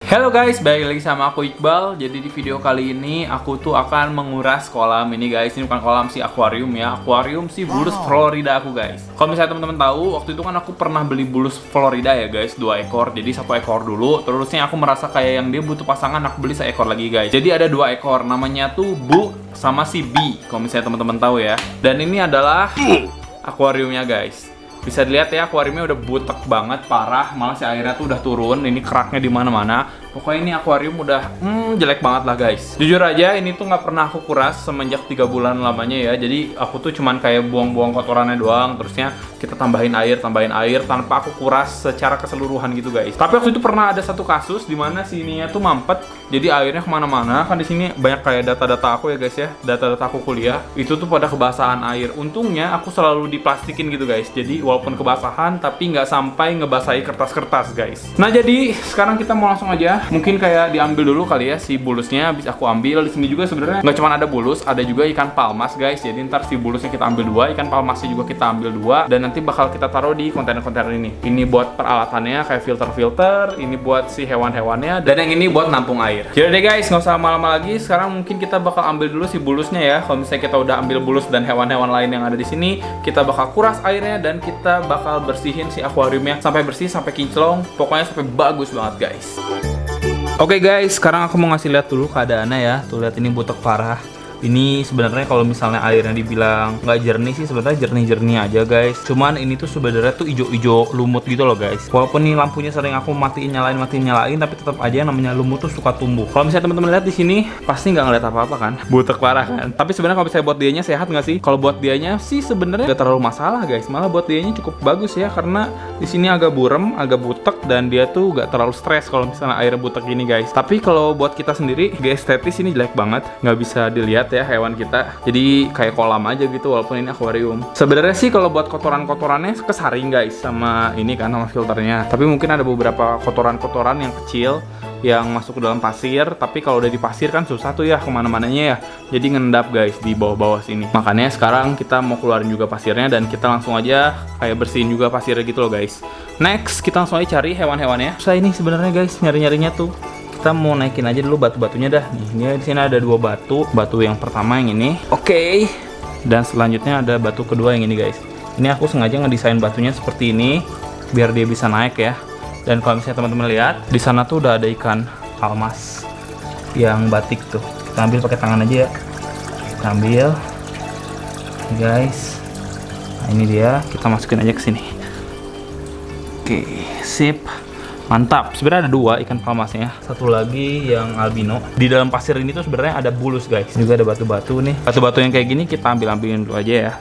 Halo guys, balik lagi sama aku Iqbal. Jadi di video kali ini aku tuh akan menguras kolam ini guys. Ini bukan kolam sih, akuarium ya. Akuarium sih bulus Florida aku guys. Kalau misalnya teman-teman tahu, waktu itu kan aku pernah beli bulus Florida ya guys, 2 ekor. Jadi 1 ekor dulu. Terusnya aku merasa kayak yang dia butuh pasangan, aku beli 1 ekor lagi guys. Jadi ada 2 ekor, namanya tuh Bu sama si B. Kalau misalnya teman-teman tahu ya. Dan ini adalah akuariumnya guys. Bisa dilihat ya, akuariumnya udah butek banget, parah. Malah si airnya tuh udah turun. Ini keraknya di mana-mana. Pokoknya ini akuarium udah jelek banget lah guys. Jujur aja ini tuh nggak pernah aku kuras semenjak 3 bulan lamanya ya. Jadi aku tuh cuman kayak buang-buang kotorannya doang. Terusnya kita tambahin air tanpa aku kuras secara keseluruhan gitu guys. Tapi waktu itu pernah ada satu kasus di mana sininya tuh mampet. Jadi airnya kemana-mana. Kan di sini banyak kayak data-data aku ya guys ya. Data-data aku kuliah. Itu tuh pada kebasahan air. Untungnya aku selalu diplastikin gitu guys. Jadi walaupun kebasahan tapi nggak sampai ngebasahi kertas-kertas guys. Nah jadi sekarang kita mau langsung aja. Mungkin kayak diambil dulu kali ya si bulusnya, habis aku ambil. Di sini juga sebenarnya nggak cuma ada bulus, ada juga ikan palmas guys. Jadi ntar si bulusnya kita ambil 2, ikan palmasnya juga kita ambil 2, dan nanti bakal kita taruh di kontainer-kontainer ini. Ini buat peralatannya kayak filter-filter, ini buat si hewan-hewannya, dan yang ini buat nampung air. Jadi deh guys, nggak usah lama-lama lagi. Sekarang mungkin kita bakal ambil dulu si bulusnya ya. Kalau misalnya kita udah ambil bulus dan hewan-hewan lain yang ada di sini, kita bakal kuras airnya dan kita bakal bersihin si akuariumnya sampai bersih, sampai kinclong, pokoknya sampai bagus banget guys. Oke guys, sekarang aku mau ngasih lihat dulu keadaannya ya. Tuh lihat, ini butek parah. Ini sebenarnya kalau misalnya airnya dibilang nggak jernih sih, sebenarnya jernih-jernih aja guys. Cuman ini tuh sebenarnya tuh ijo-ijo lumut gitu loh guys. Walaupun nih lampunya sering aku matiin nyalain, tapi tetap aja yang namanya lumut tuh suka tumbuh. Kalau misalnya teman-teman lihat di sini, pasti nggak ngeliat apa-apa kan? Butek parah kan? Tapi sebenarnya kalau misalnya buat dianya sehat nggak sih? Kalau buat dianya sih sebenarnya nggak terlalu masalah guys. Malah buat dianya cukup bagus ya, karena di sini agak burem, agak butek, dan dia tuh nggak terlalu stres kalau misalnya airnya butek gini guys. Tapi kalau buat kita sendiri, gak estetis, ini jelek banget, nggak bisa dilihat ya hewan kita. Jadi kayak kolam aja gitu walaupun ini akuarium. Sebenarnya sih kalau buat kotoran-kotorannya kesaring guys sama ini kan, sama filternya. Tapi mungkin ada beberapa kotoran-kotoran yang kecil yang masuk ke dalam pasir. Tapi kalau udah di pasir kan susah tuh ya kemana-mananya ya. Jadi ngendap guys di bawah-bawah sini. Makanya sekarang kita mau keluarin juga pasirnya dan kita langsung aja kayak bersihin juga pasirnya gitu loh guys. Next kita langsung aja cari hewan-hewannya. Susah ini sebenarnya guys nyari-nyarinya tuh. Kita mau naikin aja dulu batu-batunya dah. Nih, ini di sini ada 2 batu. Batu yang pertama yang ini. Oke. Dan selanjutnya ada batu kedua yang ini guys. Ini aku sengaja ngedesain batunya seperti ini biar dia bisa naik ya. Dan kalau misalnya teman-teman lihat, di sana tuh udah ada ikan palmas yang batik tuh. Kita ambil pakai tangan aja ya. Kita ambil. Nih guys. Nah, ini dia. Kita masukin aja ke sini. Oke, sip. Mantap. Sebenarnya ada 2 ikan palmasnya, satu lagi yang albino. Di dalam pasir ini tuh sebenarnya ada bulus guys. Juga ada batu-batu nih. Batu-batu yang kayak gini kita ambilin dulu aja ya.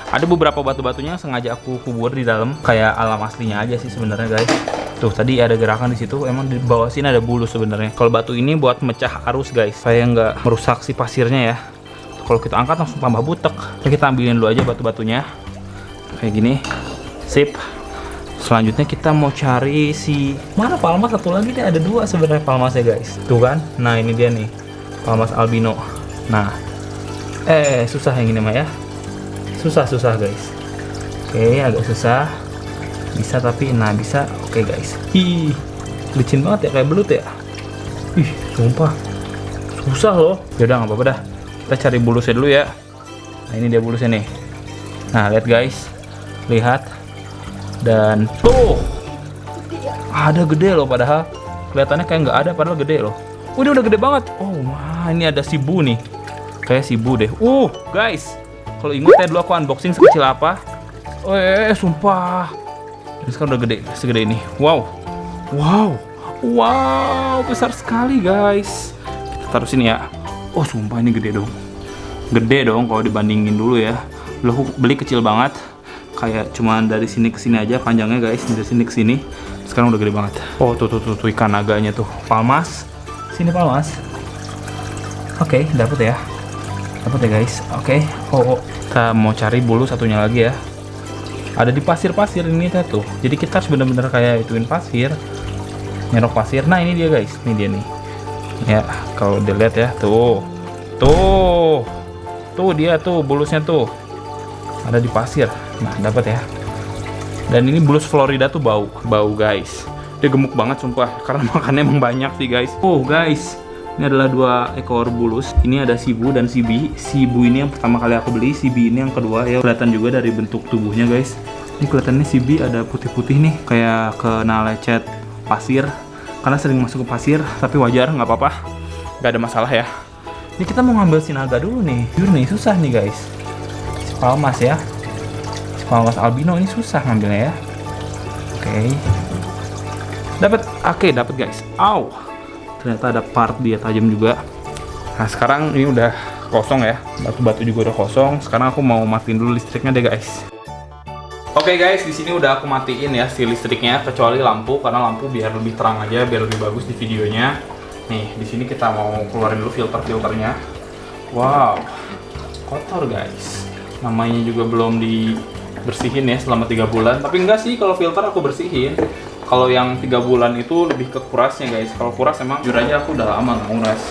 Ada beberapa batu-batunya sengaja aku kubur di dalam, kayak alam aslinya aja sih sebenarnya guys. Tuh tadi ada gerakan di situ. Emang di bawah sini ada bulus sebenarnya. Kalau batu ini buat mecah arus guys, saya nggak merusak si pasirnya ya. Kalau kita angkat langsung tambah butek. Jadi kita ambilin dulu aja batu-batunya kayak gini. Sip. Selanjutnya kita mau cari si mana palmas satu lagi deh, ada 2 sebenarnya palmasnya guys. Tuh kan? Nah, ini dia nih. Palmas albino. Nah. Susah yang ini mah ya. Susah guys. Oke, agak susah. Bisa tapi bisa. Oke guys. Ih, licin banget ya, kayak belut ya. Ih, sumpah. Susah loh. Yaudah nggak apa-apa dah. Kita cari bulusnya dulu ya. Nah, ini dia bulusnya nih. Nah, lihat guys. Lihat. Dan tuh ada gede loh, padahal kelihatannya kayak nggak ada, padahal gede loh. Udah gede banget. Oh wah, ini ada sibu nih, kayak sibu deh. Guys, kalau inget ya dulu aku unboxing sekecil apa. Sumpah, ini sekarang udah gede, segede ini. Wow, besar sekali guys. Kita taruh sini ya. Oh sumpah, ini gede dong kalau dibandingin dulu ya. Dulu aku beli kecil banget, kayak cuman dari sini ke sini aja panjangnya guys, dari sini ke sini. Sekarang udah gede banget. Oh tuh ikan naganya tuh, palmas. Sini palmas. Oke, dapet ya guys. Oke. Kita mau cari bulu satunya lagi ya. Ada di pasir-pasir ini tuh. Jadi kita harus bener-bener kayak ituin pasir, nyerok pasir. Nah ini dia guys, ini dia nih. Ya kalau dilihat ya, tuh dia tuh bulusnya tuh ada di pasir. Nah dapat ya. Dan ini bulus Florida tuh bau guys. Dia gemuk banget sumpah, karena makannya emang banyak sih guys. Oh guys, ini adalah 2 ekor bulus. Ini ada Shibu dan Shibi. Shibu ini yang pertama kali aku beli, Shibi ini yang kedua ya. Kelihatan juga dari bentuk tubuhnya guys. Ini kelihatannya Shibi ada putih-putih nih, kayak kena lecet pasir. Karena sering masuk ke pasir, tapi wajar, nggak apa-apa. Nggak ada masalah ya. Ini kita mau ngambil si naga dulu nih. Jujur nih, susah nih guys. Si palmas ya. Si palmas albino ini susah ngambilnya ya. Oke. Dapat guys. Au. Ternyata ada part dia tajam juga. Nah, sekarang ini udah kosong ya. Batu-batu juga udah kosong. Sekarang aku mau matiin dulu listriknya deh guys. Oke guys, di sini udah aku matiin ya si listriknya, kecuali lampu, karena lampu biar lebih terang aja, biar lebih bagus di videonya. Nih, di sini kita mau keluarin dulu filternya. Wow. Kotor guys. Namanya juga belum dibersihin ya selama 3 bulan. Tapi enggak sih, kalau filter aku bersihin. Kalau yang 3 bulan itu lebih ke kurasnya guys. Kalau kuras emang jujur aja aku udah lama nggak nguras.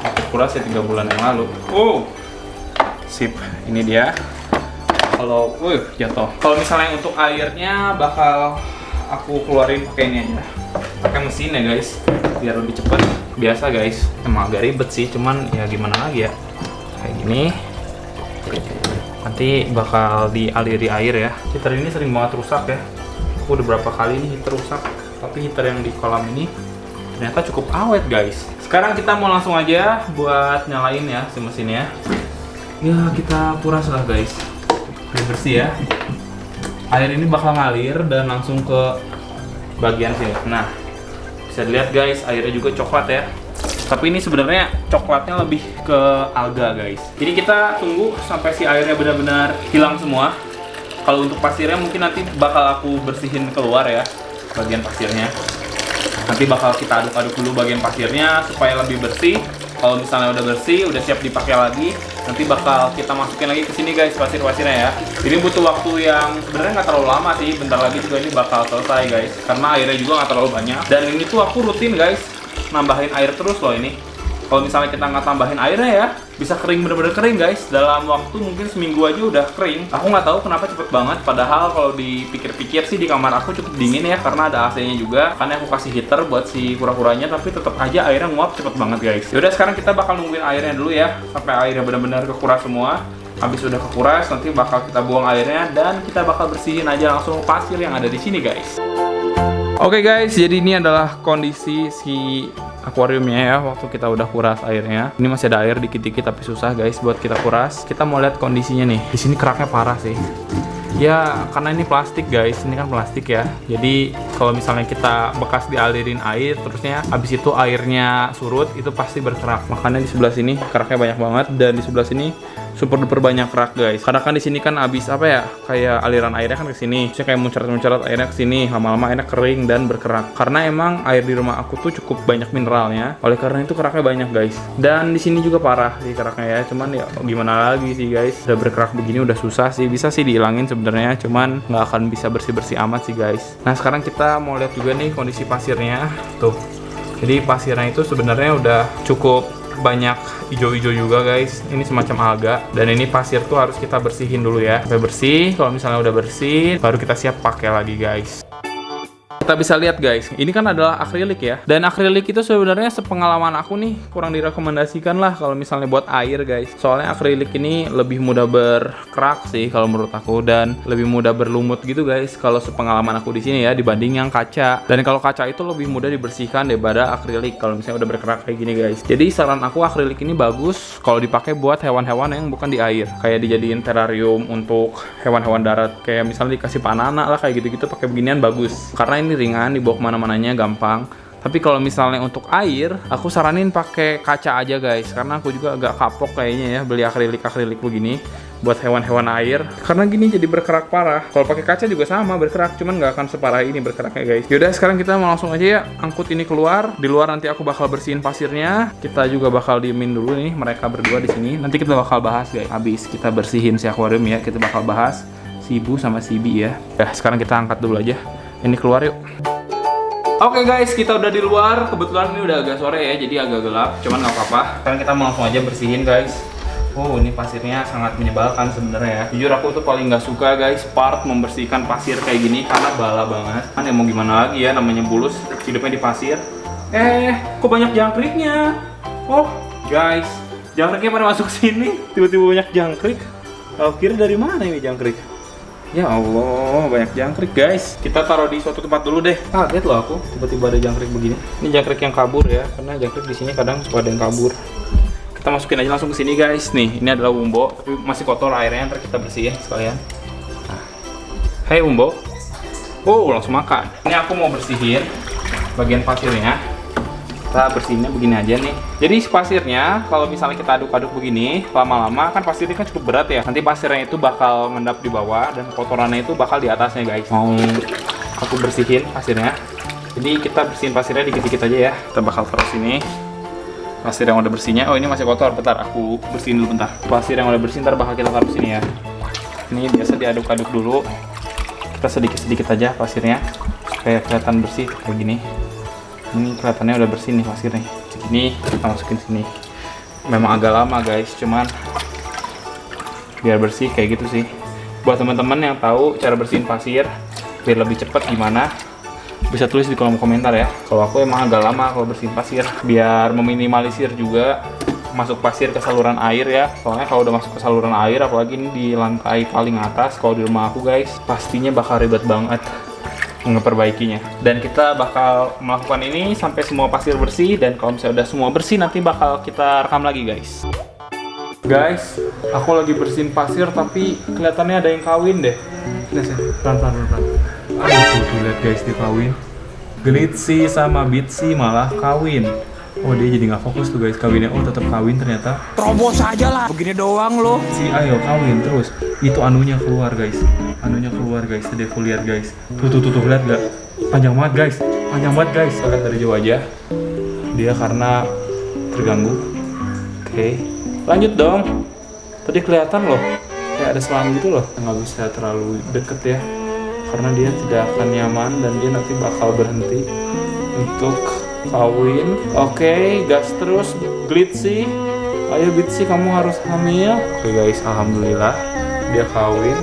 Aku kuras ya 3 bulan yang lalu. Oh, sip. Ini dia. Kalau, jatuh. Kalau misalnya untuk airnya bakal aku keluarin pakai ini aja. Pakai mesin ya guys, biar lebih cepet. Biasa guys. Emang agak ribet sih, cuman ya gimana lagi ya. Kayak gini. Nanti bakal dialiri air ya. Heater ini sering banget rusak ya. Aku udah berapa kali nih heater rusak, tapi heater yang di kolam ini ternyata cukup awet guys. Sekarang kita mau langsung aja buat nyalain ya si mesinnya. Ya kita kuras lah guys, biar bersih ya. Air ini bakal ngalir dan langsung ke bagian sini. Nah, bisa dilihat guys, airnya juga coklat ya. Tapi ini sebenarnya coklatnya lebih ke alga guys. Jadi kita tunggu sampai si airnya benar-benar hilang semua. Kalau untuk pasirnya mungkin nanti bakal aku bersihin keluar ya, bagian pasirnya. Nanti bakal kita aduk-aduk dulu bagian pasirnya supaya lebih bersih. Kalau misalnya udah bersih, udah siap dipakai lagi, nanti bakal kita masukin lagi ke sini guys pasir-pasirnya ya. Ini butuh waktu yang sebenarnya nggak terlalu lama sih. Bentar lagi juga ini bakal selesai guys, karena airnya juga nggak terlalu banyak. Dan ini tuh aku rutin guys, nambahin air terus loh ini. Kalau misalnya kita nggak tambahin airnya ya, bisa kering, bener-bener kering guys. Dalam waktu mungkin seminggu aja udah kering. Aku nggak tahu kenapa cepet banget. Padahal kalau dipikir-pikir sih di kamar aku cukup dingin ya, karena ada AC-nya juga. Makanya aku kasih heater buat si kura-kuranya, tapi tetap aja airnya nguap cepet banget guys. Yaudah sekarang kita bakal nungguin airnya dulu ya, sampai airnya benar-benar kekuras semua. Habis udah kekuras, nanti bakal kita buang airnya dan kita bakal bersihin aja langsung pasir yang ada di sini guys. Oke guys, jadi ini adalah kondisi si akuariumnya ya waktu kita udah kuras airnya. Ini masih ada air dikit-dikit tapi susah guys buat kita kuras. Kita mau lihat kondisinya nih. Di sini keraknya parah sih. Ya karena ini plastik guys, ini kan plastik ya. Jadi kalau misalnya kita bekas dialirin air, terusnya habis itu airnya surut, itu pasti berkerak. Makanya di sebelah sini keraknya banyak banget dan di sebelah sini super duper banyak kerak guys. Karena kan di sini kan habis apa ya, kayak aliran airnya kan ke sini. Saya kayak muncrat-muncrat airnya ke sini, lama-lama airnya kering dan berkerak. Karena emang air di rumah aku tuh cukup banyak mineralnya. Oleh karena itu keraknya banyak guys. Dan di sini juga parah sih keraknya ya. Cuman ya gimana lagi sih guys. Udah berkerak begini udah susah sih. Bisa sih dihilangin sebenarnya, cuman nggak akan bisa bersih-bersih amat sih guys. Nah sekarang kita mau lihat juga nih kondisi pasirnya. Tuh. Jadi pasirnya itu sebenarnya udah cukup banyak hijau-hijau juga guys. Ini semacam alga dan ini pasir tuh harus kita bersihin dulu ya sampai bersih. Kalau misalnya udah bersih baru kita siap pakai lagi guys. Kita bisa lihat guys, ini kan adalah akrilik ya. Dan akrilik itu sebenarnya sepengalaman aku nih kurang direkomendasikan lah kalau misalnya buat air guys. Soalnya akrilik ini lebih mudah berkerak sih kalau menurut aku dan lebih mudah berlumut gitu guys. Kalau sepengalaman aku di sini ya dibanding yang kaca. Dan kalau kaca itu lebih mudah dibersihkan daripada akrilik kalau misalnya udah berkerak kayak gini guys. Jadi saran aku akrilik ini bagus kalau dipakai buat hewan-hewan yang bukan di air. Kayak dijadiin terarium untuk hewan-hewan darat. Kayak misalnya dikasih panana lah kayak gitu-gitu pakai beginian bagus. Karena ini ringan, dibawa kemana-mananya gampang. Tapi kalau misalnya untuk air, aku saranin pakai kaca aja guys, karena aku juga agak kapok kayaknya ya beli akrilik begini buat hewan-hewan air, karena gini jadi berkerak parah. Kalau pakai kaca juga sama berkerak, cuman nggak akan separah ini berkeraknya guys. Yaudah sekarang kita mau langsung aja ya angkut ini keluar. Di luar nanti aku bakal bersihin pasirnya. Kita juga bakal diemin dulu nih mereka berdua di sini. Nanti kita bakal bahas guys. Habis kita bersihin si akuarium ya, kita bakal bahas Shibu sama Shibi ya. Ya sekarang kita angkat dulu aja. Ini keluar yuk. Oke guys, kita udah di luar. Kebetulan ini udah agak sore ya, jadi agak gelap. Cuman nggak apa-apa. Sekarang kita mau langsung aja bersihin guys. Oh, ini pasirnya sangat menyebalkan sebenarnya ya. Jujur aku tuh paling nggak suka guys part membersihkan pasir kayak gini karena bala banget. Kan ya mau gimana lagi ya, namanya bulus hidupnya di pasir. Kok banyak jangkriknya? Oh, guys, jangkriknya pada masuk sini. Tiba-tiba banyak jangkrik. Aku kira dari mana ini jangkrik? Ya Allah, banyak jangkrik guys. Kita taruh di suatu tempat dulu deh. Kaget loh aku, tiba-tiba ada jangkrik begini. Ini jangkrik yang kabur ya, karena jangkrik di sini kadang suka ada yang kabur. Kita masukin aja langsung ke sini guys. Nih, ini adalah Umbo, tapi masih kotor airnya, ntar kita bersihin sekalian. Nah. Hai Umbo. Oh, langsung makan. Ini aku mau bersihin bagian pasirnya. Kita bersihinnya begini aja nih. Jadi pasirnya kalau misalnya kita aduk-aduk begini, lama-lama kan pasirnya kan cukup berat ya. Nanti pasirnya itu bakal ngendap di bawah dan kotorannya itu bakal di atasnya guys. Mau aku bersihin pasirnya. Jadi kita bersihin pasirnya dikit-dikit aja ya. Kita bakal taruh sini. Pasir yang udah bersihnya, oh ini masih kotor, bentar aku bersihin dulu bentar. Pasir yang udah bersih ntar bakal kita taruh sini ya. Ini biasa diaduk-aduk dulu. Kita sedikit-sedikit aja pasirnya supaya kelihatan bersih kayak gini. Ini kelihatannya udah bersih nih pasirnya. Segini kita masukin sini. Memang agak lama guys, cuman biar bersih kayak gitu sih. Buat teman-teman yang tahu cara bersihin pasir biar lebih cepat gimana, bisa tulis di kolom komentar ya. Kalau aku emang agak lama kalau bersihin pasir, biar meminimalisir juga masuk pasir ke saluran air ya. Soalnya kalau udah masuk ke saluran air, apalagi ini di lantai paling atas, kalau di rumah aku guys, pastinya bakal ribet banget ngeperbaikinya. Dan kita bakal melakukan ini sampai semua pasir bersih, dan kalau misalnya udah semua bersih nanti bakal kita rekam lagi guys. Guys, aku lagi bersihin pasir tapi kelihatannya ada yang kawin deh. Pelan-pelan. Aduh, tuh lihat guys, dia kawin. Glitzy sama Bitsy malah kawin. Oh, dia jadi nggak fokus tuh guys kawinnya. Oh, tetap kawin ternyata. Terobos aja lah, begini doang loh. Si ayo kawin terus. Itu anunya keluar guys. Anunya keluar guys. Dia full lihat guys. Tuh lihat nggak? Panjang banget guys. Panjang banget guys. Kita lihat dari jauh aja. Dia karena terganggu. Oke. Lanjut dong. Tadi kelihatan loh. Kayak ada selang gitu loh. Nggak bisa terlalu deket ya. Karena dia tidak akan nyaman dan dia nanti bakal berhenti untuk kawin. Oke, gas terus Glitzy. Ayo Bitsy, kamu harus hamil. Oke guys, alhamdulillah dia kawin.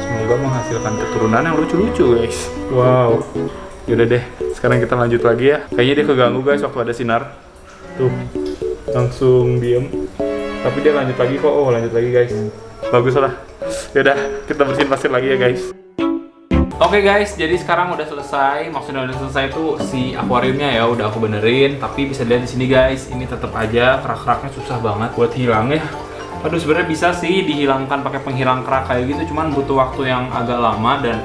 Semoga menghasilkan keturunan yang lucu-lucu guys. Wow. Yaudah deh, sekarang kita lanjut lagi ya. Kayaknya dia keganggu guys waktu ada sinar. Tuh, langsung diem. Tapi dia lanjut lagi kok. Oh, lanjut lagi guys. Bagus lah. Yaudah, kita bersihin pasir lagi ya guys. Oke guys, jadi sekarang udah selesai. Maksudnya udah selesai tuh si akuariumnya ya, udah aku benerin. Tapi bisa lihat di sini guys, ini tetap aja kerak-keraknya susah banget buat hilang ya. Aduh, sebenarnya bisa sih dihilangkan pakai penghilang kerak kayak gitu, cuman butuh waktu yang agak lama dan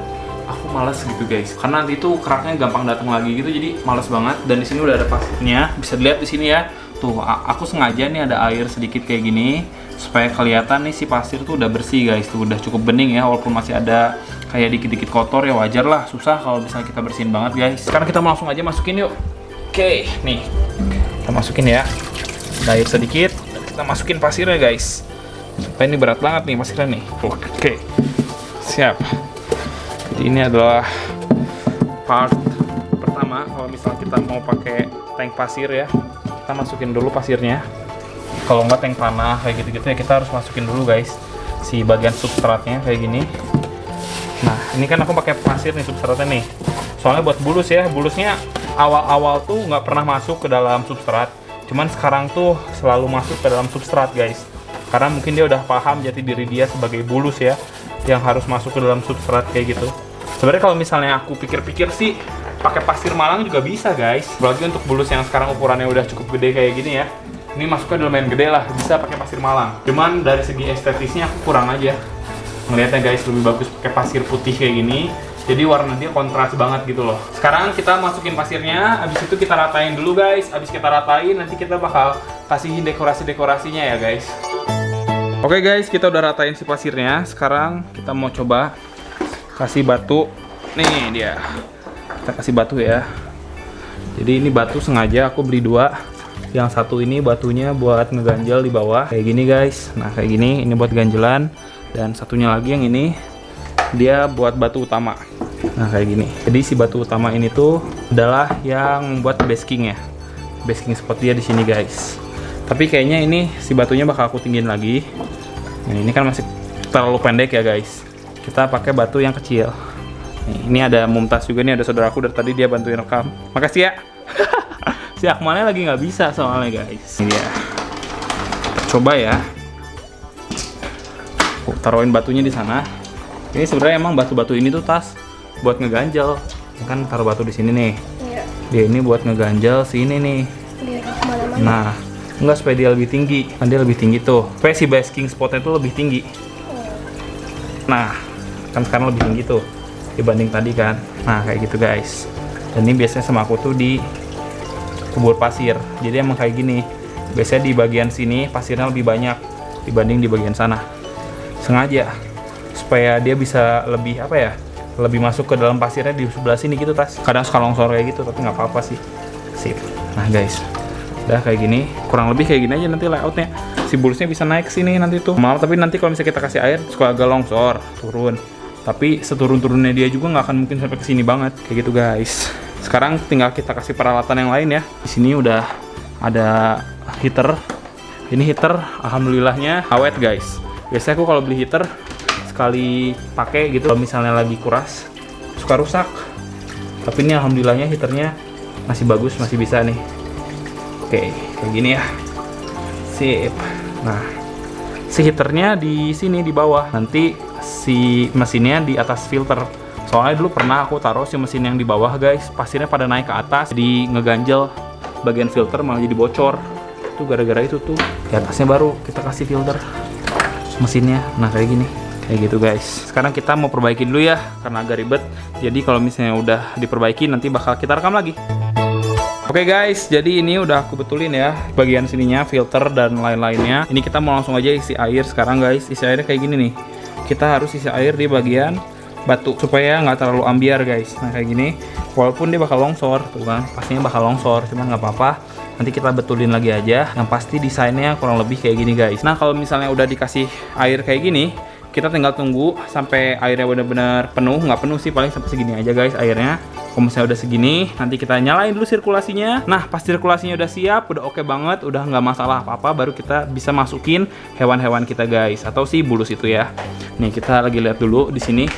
aku males gitu guys. Karena nanti tuh keraknya gampang datang lagi gitu, jadi males banget. Dan di sini udah ada pasirnya, bisa dilihat di sini ya. Tuh, aku sengaja nih ada air sedikit kayak gini supaya kelihatan nih si pasir tuh udah bersih guys. Tuh udah cukup bening ya, walaupun masih ada kayak dikit-dikit kotor ya, wajar lah, susah kalau misalnya kita bersihin banget guys. Sekarang kita langsung aja masukin yuk. Oke, nih kita masukin ya. Ada air sedikit, kita masukin pasirnya guys. Supaya ini berat banget nih pasirnya nih. Oke, siap. Jadi ini adalah part pertama. Kalau misalnya kita mau pakai tank pasir ya, kita masukin dulu pasirnya. Kalau nggak tank panah kayak gitu-gitu ya, kita harus masukin dulu guys si bagian substratnya kayak gini. Nah, ini kan aku pakai pasir nih substratnya nih. Soalnya buat bulus ya, bulusnya awal-awal tuh nggak pernah masuk ke dalam substrat. Cuman sekarang tuh selalu masuk ke dalam substrat guys. Karena mungkin dia udah paham jati diri dia sebagai bulus ya, yang harus masuk ke dalam substrat kayak gitu. Sebenarnya kalau misalnya aku pikir-pikir sih, pakai pasir malang juga bisa guys. Apalagi untuk bulus yang sekarang ukurannya udah cukup gede kayak gini ya. Ini masuknya lumayan gede lah, bisa pakai pasir malang. Cuman dari segi estetisnya aku kurang aja ngelihatnya guys, lebih bagus pakai pasir putih kayak gini. Jadi warna dia kontras banget gitu loh. Sekarang kita masukin pasirnya, habis itu kita ratain dulu guys. Habis kita ratain, nanti kita bakal kasihin dekorasi-dekorasinya ya guys. Oke guys, kita udah ratain si pasirnya. Sekarang kita mau coba kasih batu. Nih dia. Kita kasih batu ya. Jadi ini batu sengaja aku beli dua. Yang satu ini batunya buat ngeganjel di bawah kayak gini guys. Nah kayak gini, ini buat ganjelan. Dan satunya lagi yang ini dia buat batu utama. Nah kayak gini. Jadi si batu utama ini tuh adalah yang buat basking ya. Basking spot dia di sini guys. Tapi kayaknya ini si batunya bakal aku tinggiin lagi. Nah, ini kan masih terlalu pendek ya guys. Kita pakai batu yang kecil. Nih, ini ada Mumtaz juga nih, ada saudaraku dari tadi dia bantuin rekam. Makasih ya. Si Akmalnya lagi nggak bisa soalnya guys. Ini dia. Coba ya. Aku taruhin batunya di sana. Ini sebenarnya emang batu-batu ini tuh Tas buat ngeganjel. Kan taruh batu di sini nih. Iya. Dia ini buat ngeganjel sini nih. Biar kemana-mana. Nah, enggak supaya dia lebih tinggi. Kan dia lebih tinggi tuh. Supaya si basking spotnya tuh lebih tinggi. Nah, kan sekarang lebih tinggi tuh dibanding tadi kan. Nah, kayak gitu guys. Dan ini biasanya sama aku tuh di kubur pasir. Jadi emang kayak gini. Biasanya di bagian sini pasirnya lebih banyak dibanding di bagian sana. Sengaja supaya dia bisa lebih apa ya? Lebih masuk ke dalam pasirnya di sebelah sini gitu Tas. Kadang suka longsor kayak gitu, tapi nggak apa-apa sih. Sip. Nah guys, udah kayak gini, kurang lebih kayak gini aja nanti layoutnya. Si bulusnya bisa naik sini nanti tuh. Maaf, tapi nanti kalau misalnya kita kasih air suka agak longsor, turun. Tapi seturun-turunnya dia juga nggak akan mungkin sampai ke sini banget, kayak gitu guys. Sekarang tinggal kita kasih peralatan yang lain ya. Di sini udah ada heater. Ini heater, alhamdulillahnya awet guys. Biasanya aku kalau beli heater sekali pakai gitu, kalau misalnya lagi kuras suka rusak. Tapi ini alhamdulillahnya heaternya masih bagus, masih bisa nih. Oke, kayak gini ya. Sip. Nah, si heaternya di sini di bawah. Nanti si mesinnya di atas filter. Soalnya dulu pernah aku taruh si mesin yang di bawah guys, pasirnya pada naik ke atas, jadi ngeganjel bagian filter malah jadi bocor. Itu gara-gara itu tuh. Di atasnya baru kita kasih filter mesinnya. Nah, kayak gini. Kayak gitu guys. Sekarang kita mau perbaiki dulu ya, karena agak ribet. Jadi kalau misalnya udah diperbaiki nanti bakal kita rekam lagi. Oke guys, jadi ini udah aku betulin ya bagian sininya, filter dan lain-lainnya. Ini kita mau langsung aja isi air sekarang guys. Isi airnya kayak gini nih. Kita harus isi air di bagian batu supaya nggak terlalu ambiar guys. Nah kayak gini. Walaupun dia bakal longsor, tuh kan, pastinya bakal longsor, cuman nggak apa-apa. Nanti kita betulin lagi aja. Yang pasti desainnya kurang lebih kayak gini guys. Nah kalau misalnya udah dikasih air kayak gini, kita tinggal tunggu sampai airnya benar-benar penuh. Nggak penuh sih, paling sampai segini aja guys airnya. Kalau misalnya udah segini, nanti kita nyalain dulu sirkulasinya. Nah pas sirkulasinya udah siap, udah oke banget, udah nggak masalah apa-apa, baru kita bisa masukin hewan-hewan kita guys, atau si bulus itu ya. Nih kita lagi lihat dulu di sini.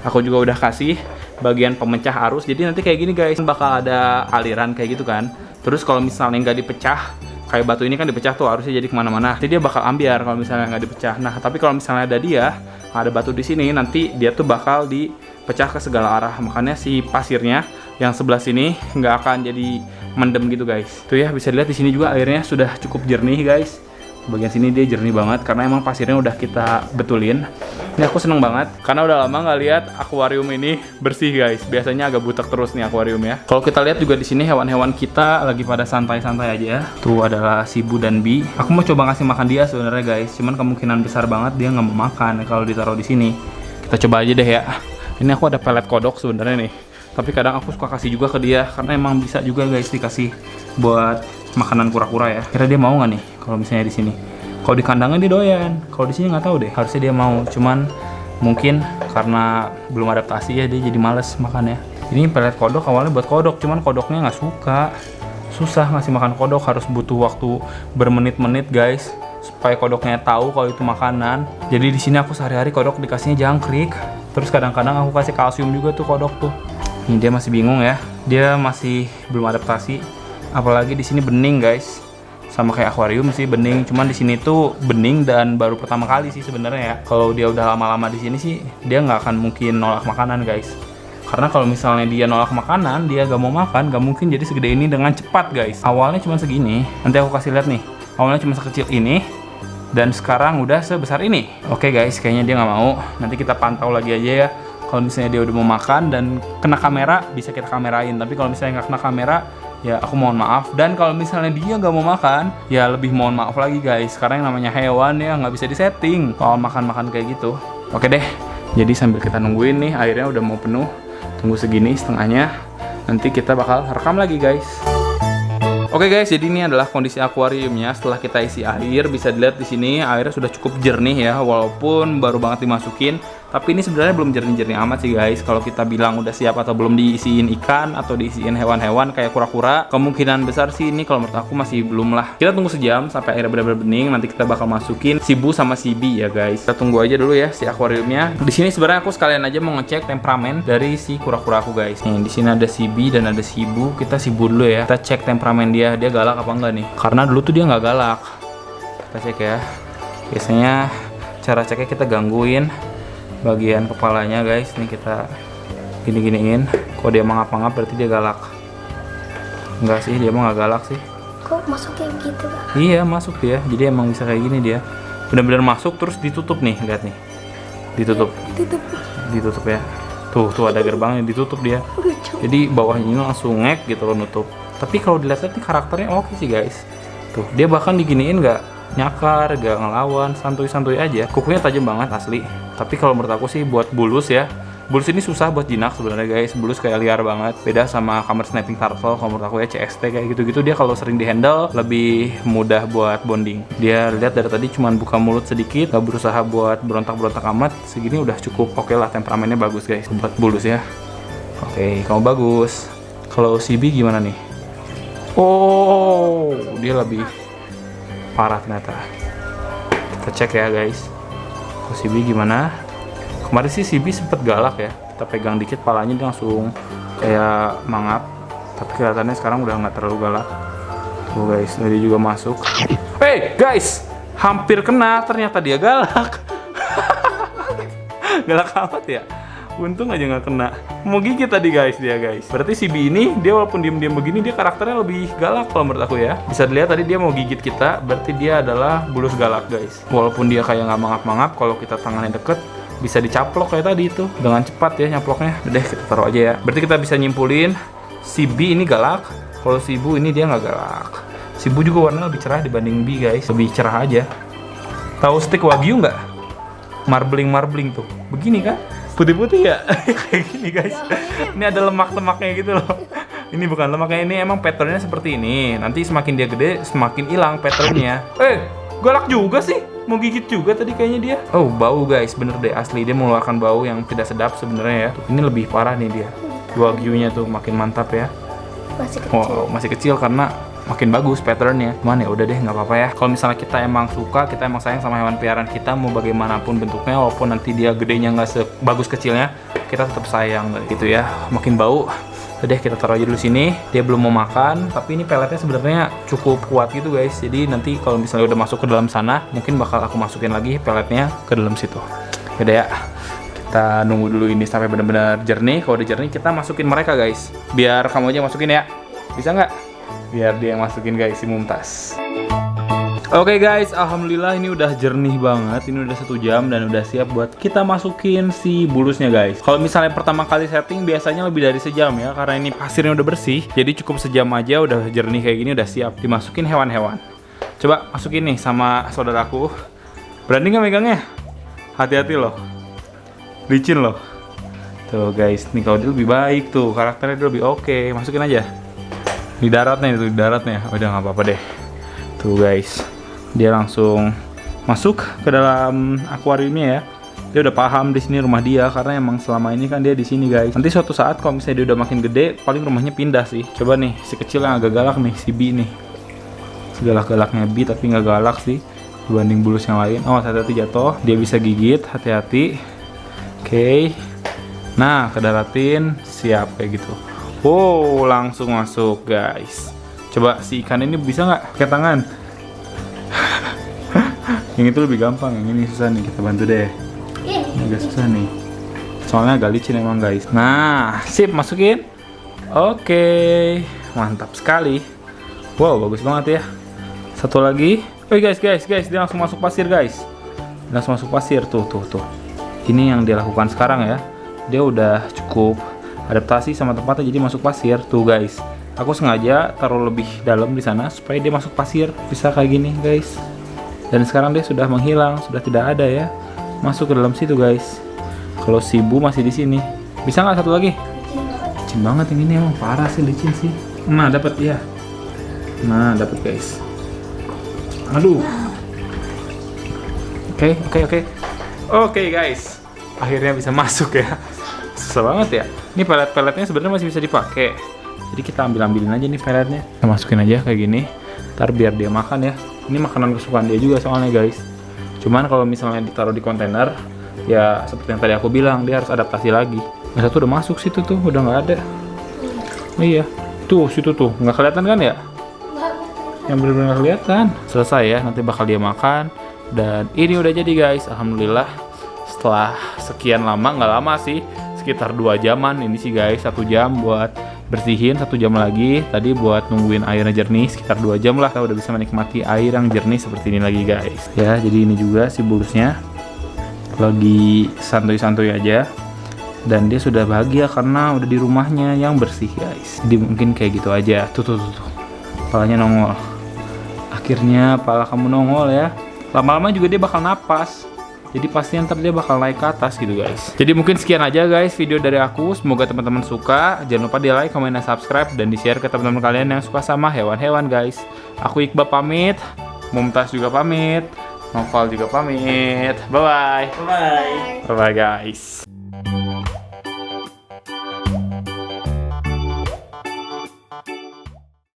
Aku juga udah kasih bagian pemecah arus. Jadi nanti kayak gini guys, bakal ada aliran kayak gitu kan. Terus kalau misalnya nggak dipecah, kayak batu ini kan dipecah tuh harusnya jadi kemana-mana. Jadi dia bakal ambiar kalau misalnya nggak dipecah. Nah tapi kalau misalnya ada batu di sini, nanti dia tuh bakal dipecah ke segala arah. Makanya si pasirnya yang sebelah sini nggak akan jadi mendem gitu guys. Tuh ya, bisa dilihat di sini juga airnya sudah cukup jernih guys. Bagian sini dia jernih banget karena emang pasirnya udah kita betulin. Ini aku seneng banget karena udah lama nggak lihat akuarium ini bersih guys. Biasanya agak butek terus nih akuarium ya. Kalau kita lihat juga di sini hewan-hewan kita lagi pada santai-santai aja. Tuh adalah si Bu dan Bi. Aku mau coba ngasih makan dia sebenarnya guys. Cuman kemungkinan besar banget dia nggak mau makan kalau ditaruh di sini. Kita coba aja deh ya. Ini aku ada pelet kodok sebenarnya nih. Tapi kadang aku suka kasih juga ke dia karena emang bisa juga guys dikasih buat makanan kura-kura ya. Kira dia mau nggak nih kalau misalnya di sini? Kalau di kandangnya dia doyan, kalau di sini nggak tahu deh. Harusnya dia mau, cuman mungkin karena belum adaptasi ya dia jadi males makannya. Ini pelet kodok awalnya buat kodok, cuman kodoknya nggak suka. Susah ngasih makan kodok, harus butuh waktu bermenit-menit guys supaya kodoknya tahu kalau itu makanan. Jadi di sini aku sehari-hari kodok dikasihnya jangkrik. Terus kadang-kadang aku kasih kalsium juga tuh kodok tuh. Ini dia masih bingung ya, dia masih belum adaptasi. Apalagi di sini bening guys, sama kayak akuarium sih bening. Cuman di sini tuh bening dan baru pertama kali sih sebenarnya ya. Kalau dia udah lama-lama di sini sih, dia nggak akan mungkin nolak makanan guys. Karena kalau misalnya dia nolak makanan, dia gak mau makan, gak mungkin jadi segede ini dengan cepat guys. Awalnya cuma segini, nanti aku kasih lihat nih. Awalnya cuma sekecil ini, dan sekarang udah sebesar ini. Oke guys, kayaknya dia nggak mau. Nanti kita pantau lagi aja ya. Kalau misalnya dia udah mau makan dan kena kamera, bisa kita kamerain. Tapi kalau misalnya nggak kena kamera, ya aku mohon maaf. Dan kalau misalnya dia nggak mau makan, ya lebih mohon maaf lagi guys. Karena yang namanya hewan ya nggak bisa disetting kalau makan-makan kayak gitu. Oke deh, jadi sambil kita nungguin nih airnya udah mau penuh. Tunggu segini setengahnya, nanti kita bakal rekam lagi guys. Oke guys, jadi ini adalah kondisi akuariumnya setelah kita isi air. Bisa dilihat di sini airnya sudah cukup jernih ya, walaupun baru banget dimasukin. Tapi ini sebenarnya belum jernih-jernih amat sih guys. Kalau kita bilang udah siap atau belum diisiin ikan atau diisiin hewan-hewan kayak kura-kura, kemungkinan besar sih ini kalau menurut aku masih belum lah. Kita tunggu sejam sampai airnya benar-benar bening. Nanti kita bakal masukin si Bu sama si Bi ya guys. Kita tunggu aja dulu ya si akuariumnya. Di sini sebenarnya aku sekalian aja mau ngecek temperamen dari si kura-kura aku guys. Nih di sini ada si Bi dan ada si Bu. Kita si Bu dulu ya. Kita cek temperamen dia galak apa enggak nih. Karena dulu tuh dia nggak galak. Kita cek ya. Biasanya cara ceknya kita gangguin bagian kepalanya guys. Nih kita gini-giniin. Kalau dia mangap-mangap berarti dia galak. Enggak sih, dia emang nggak galak sih. Kok masuknya gitu Kak? Iya masuk dia. Jadi emang bisa kayak gini dia. Benar-benar masuk terus ditutup nih, lihat nih. Ditutup ya. Tuh ada gerbangnya ditutup dia. Lucu. Jadi bawahnya ini langsung ngek gitu loh nutup. Tapi kalau dilihat nih karakternya oke sih guys. Tuh dia bahkan diginiin nggak nyakar, gak ngelawan, santuy-santuy aja. Kukunya tajam banget asli. Tapi kalau menurut aku sih buat bulus ya. Bulus ini susah buat jinak sebenarnya guys. Bulus kayak liar banget. Beda sama Camera Snapping Turtle kalau menurut aku ya, CST kayak gitu-gitu. Dia kalau sering dihandle lebih mudah buat bonding. Dia lihat dari tadi cuman buka mulut sedikit, gak berusaha buat berontak-berontak amat. Segini udah cukup oke lah, temperamennya bagus guys buat bulus ya. Oke, kamu bagus. Kalau si B gimana nih? Oh, dia lebih parah ternyata. Kita cek ya guys. Kalau si B gimana? Kemarin sih si B sempet galak ya. Kita pegang dikit palanya dia langsung kayak mangap. Tapi kelihatannya sekarang udah nggak terlalu galak. Tuh guys, dia juga masuk. Hey guys, hampir kena, ternyata dia galak. Galak amat ya. Untung aja nggak kena. Mau gigit tadi guys dia guys. Berarti si B ini dia walaupun diem-diem begini dia karakternya lebih galak kalau menurut aku ya. Bisa dilihat tadi dia mau gigit kita. Berarti dia adalah bulus galak guys. Walaupun dia kayak nggak mangap-mangap, kalau kita tangannya deket bisa dicaplok kayak tadi itu dengan cepat ya nyaploknya. Udah kita taruh aja ya. Berarti kita bisa nyimpulin si B ini galak. Kalau si Bu ini dia nggak galak. Si Bu juga warnanya lebih cerah dibanding B guys. Lebih cerah aja. Tahu steak wagyu nggak? Marbling tuh. Begini kan? Putih-putih ya? Kayak gini guys. Ini ada lemak-lemaknya gitu loh. Ini bukan lemaknya, ini emang patternnya seperti ini. Nanti semakin dia gede semakin hilang patternnya. Galak juga sih. Mau gigit juga tadi kayaknya dia. Oh bau guys, bener deh asli. Dia mengeluarkan bau yang tidak sedap sebenarnya ya. Ini lebih parah nih dia. Wagyunya tuh makin mantap ya. Masih kecil. Wow, masih kecil karena makin bagus patternnya. Cuman ya udah deh, nggak apa-apa ya. Kalau misalnya kita emang suka, kita emang sayang sama hewan peliharaan kita, mau bagaimanapun bentuknya, walaupun nanti dia gedenya nggak sebagus kecilnya, kita tetap sayang gitu ya. Makin bau. Udah kita taruh aja dulu sini. Dia belum mau makan, tapi ini peletnya sebenarnya cukup kuat gitu guys. Jadi nanti kalau misalnya udah masuk ke dalam sana, mungkin bakal aku masukin lagi peletnya ke dalam situ. Udah ya. Kita nunggu dulu ini sampai benar-benar jernih. Kalau udah jernih kita masukin mereka guys. Biar kamu aja masukin ya. Bisa nggak? Biar dia yang masukin guys si Mumtaz. Oke guys, alhamdulillah ini udah jernih banget. Ini udah 1 jam dan udah siap buat kita masukin si bulusnya guys. Kalau misalnya pertama kali setting biasanya lebih dari sejam ya, karena ini pasirnya udah bersih. Jadi cukup sejam aja udah jernih kayak gini, udah siap dimasukin hewan-hewan. Coba masukin nih sama saudaraku. Berani nggak megangnya? Hati-hati loh. Licin loh. Tuh guys, nih kalau dia lebih baik tuh, karakternya dia lebih oke. Masukin aja. Di daratnya itu, di daratnya. Udah nggak apa-apa deh. Tuh guys. Dia langsung masuk ke dalam akuariumnya ya. Dia udah paham di sini rumah dia karena emang selama ini kan dia di sini guys. Nanti suatu saat kalau misalnya dia udah makin gede, paling rumahnya pindah sih. Coba nih si kecil yang agak galak nih, si B nih. Segalak-galaknya B tapi nggak galak sih dibanding bulus yang lain. Oh hati-hati jatuh, dia bisa gigit, hati-hati. Oke. Nah kedaratin, siap kayak gitu. Wow langsung masuk guys. Coba si ikan ini bisa nggak pakai tangan? Yang itu lebih gampang, yang ini susah nih, kita bantu deh. Ini agak susah nih, soalnya agak licin emang guys. Nah, sip, masukin. Oke, mantap sekali. Wow, bagus banget ya. Satu lagi. Guys, dia langsung masuk pasir guys. Langsung masuk pasir, tuh. Ini yang dia lakukan sekarang ya. Dia udah cukup adaptasi sama tempatnya, jadi masuk pasir. Tuh guys, aku sengaja taruh lebih dalam di sana supaya dia masuk pasir. Bisa kayak gini guys. Dan sekarang dia sudah menghilang, sudah tidak ada ya. Masuk ke dalam situ guys. Kalau si Bu masih di sini. Bisa nggak satu lagi? Licin banget yang ini, emang parah sih licin sih. Nah dapat ya. Nah dapat guys. Aduh. Oke guys. akhirnya bisa masuk ya. Susah banget ya. Ini pelet-peletnya sebenarnya masih bisa dipakai. Jadi kita ambilin aja nih peletnya. Kita masukin aja kayak gini. Ntar biar dia makan ya. Ini makanan kesukaan dia juga soalnya guys. Cuman kalau misalnya ditaruh di kontainer, ya seperti yang tadi aku bilang, dia harus adaptasi lagi. Yang satu udah masuk situ tuh, udah nggak ada. Iya, tuh situ tuh, nggak kelihatan kan ya? Yang benar-benar kelihatan. Selesai ya, nanti bakal dia makan. Dan ini udah jadi guys, alhamdulillah. Setelah sekian lama, nggak lama sih, sekitar 2 jaman ini sih guys, 1 jam buat bersihin, 1 jam lagi tadi buat nungguin airnya jernih, sekitar 2 jam lah kita udah bisa menikmati air yang jernih seperti ini lagi guys ya. Jadi ini juga si bulusnya lagi santuy-santuy aja dan dia sudah bahagia karena udah di rumahnya yang bersih guys. Jadi mungkin kayak gitu aja. Tuh palanya nongol, akhirnya pala kamu nongol ya. Lama-lama juga dia bakal napas. Jadi pasti ntar dia bakal naik ke atas gitu guys. Jadi mungkin sekian aja guys video dari aku. Semoga teman-teman suka. Jangan lupa di like, komen, dan subscribe. Dan di share ke teman-teman kalian yang suka sama hewan-hewan guys. Aku Iqbal pamit. Mumtaz juga pamit. Noval juga pamit. Bye-bye. Bye. Bye-bye guys.